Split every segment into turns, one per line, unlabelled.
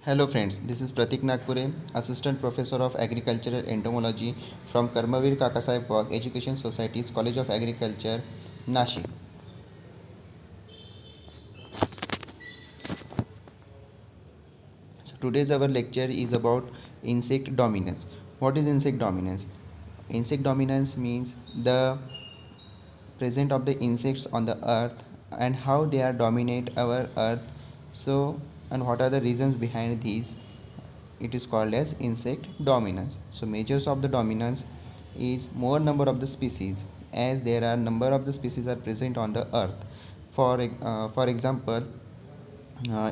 Hello friends, this is Pratik Nagpure, Assistant Professor of Agricultural Entomology from Karmavir Kakasaheb Wagh Education Society's College of Agriculture, Nashik. So today's our lecture is about insect dominance. What is insect dominance? Insect dominance means the presence of the insects on the earth and how they are dominate our earth. So and what are the reasons behind these? It is called as insect dominance. So measures of the dominance is more number of the species, as there are number of the species are present on the earth. For example,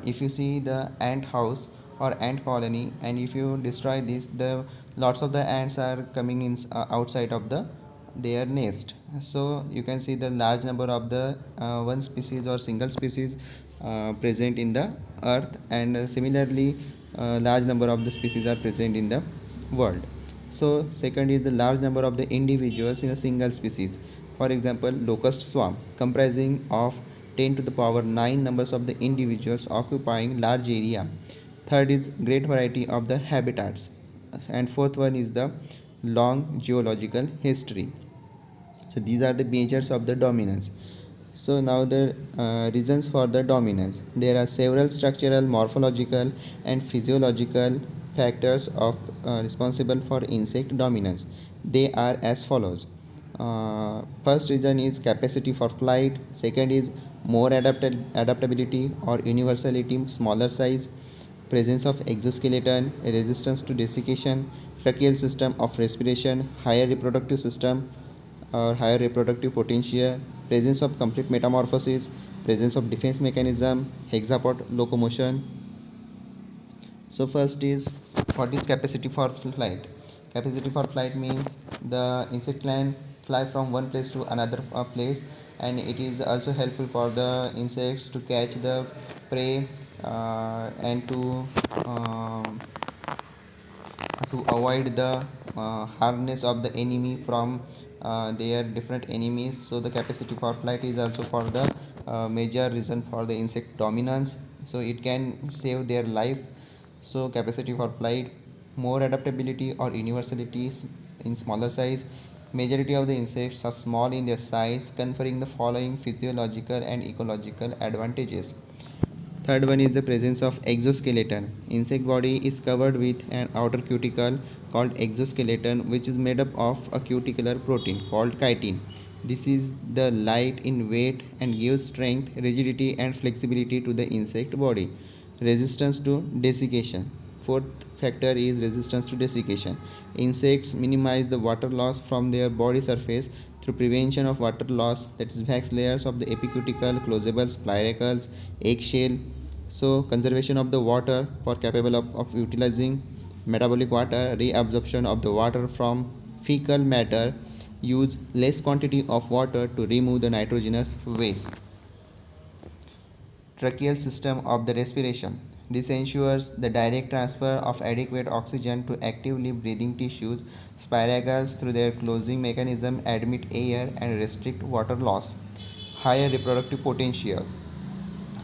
if you see the ant house or ant colony, and if you destroy this, the lots of the ants are coming in outside of the their nest. So you can see the large number of the one species or single species present in the earth, and similarly large number of the species are present in the world. So second is the large number of the individuals in a single species. For example, locust swarm comprising of 10 to the power 9 numbers of the individuals occupying large area. Third is great variety of the habitats, and fourth one is the long geological history. So these are the measures of the dominance. So now the reasons for the dominance. There are several structural, morphological and physiological factors of responsible for insect dominance. They are as follows. First reason is capacity for flight. Second is more adaptability or universality, smaller size, presence of exoskeleton, resistance to desiccation, tracheal system of respiration, higher reproductive system or higher reproductive potential, presence of complete metamorphosis, presence of defense mechanism, hexapod locomotion. So first is, what is capacity for flight? Capacity for flight means the insect can fly from one place to another place, and it is also helpful for the insects to catch the prey and to avoid the harness of the enemy from their different enemies. So the capacity for flight is also for the major reason for the insect dominance, so it can save their life. So capacity for flight, more adaptability or universalities in smaller size. Majority of the insects are small in their size, conferring the following physiological and ecological advantages. Third one is the presence of exoskeleton. Insect body is covered with an outer cuticle called exoskeleton, which is made up of a cuticular protein called chitin. This is the light in weight and gives strength, rigidity and flexibility to the insect body. Resistance to desiccation. Fourth factor is resistance to desiccation. Insects minimize the water loss from their body surface through prevention of water loss, that is wax layers of the epicuticle, closables, spiracles, eggshell. So conservation of the water for capable of utilizing metabolic water, reabsorption of the water from fecal matter, use less quantity of water to remove the nitrogenous waste. Tracheal system of the respiration. This ensures the direct transfer of adequate oxygen to actively breathing tissues. Spiracles, through their closing mechanism, admit air and restrict water loss. Higher reproductive potential.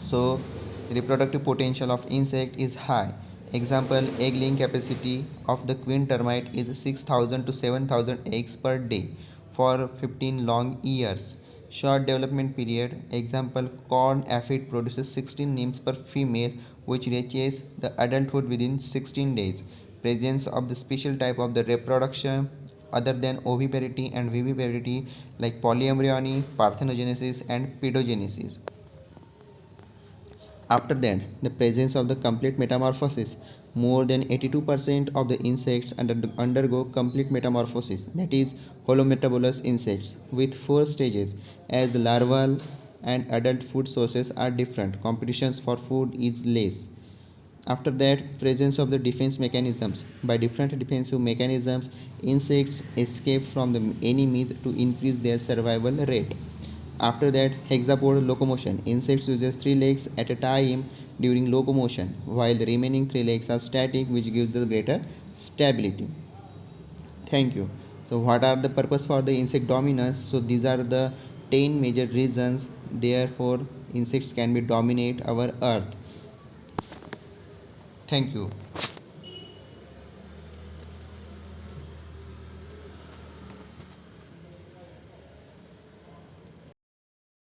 So reproductive potential of insect is high. Example, egg laying capacity of the queen termite is 6,000 to 7,000 eggs per day for 15 long years. Short development period. Example, corn aphid produces 16 nymphs per female, which reaches the adulthood within 16 days. Presence of the special type of the reproduction other than oviparity and viviparity, like polyembryony, parthenogenesis and pedogenesis. After that, the presence of the complete metamorphosis. More than 82% of the insects undergo complete metamorphosis, that is holometabolous insects, with 4 stages. As the larval and adult food sources are different, competitions for food is less. After that, presence of the defense mechanisms. By different defensive mechanisms, insects escape from the enemies to increase their survival rate. After that, hexapod locomotion. Insects uses 3 legs at a time during locomotion, while the remaining 3 legs are static, which gives the greater stability. Thank you. So what are the purpose for the insect dominance? So these are the 10 major reasons, therefore insects can be dominate our earth. Thank you.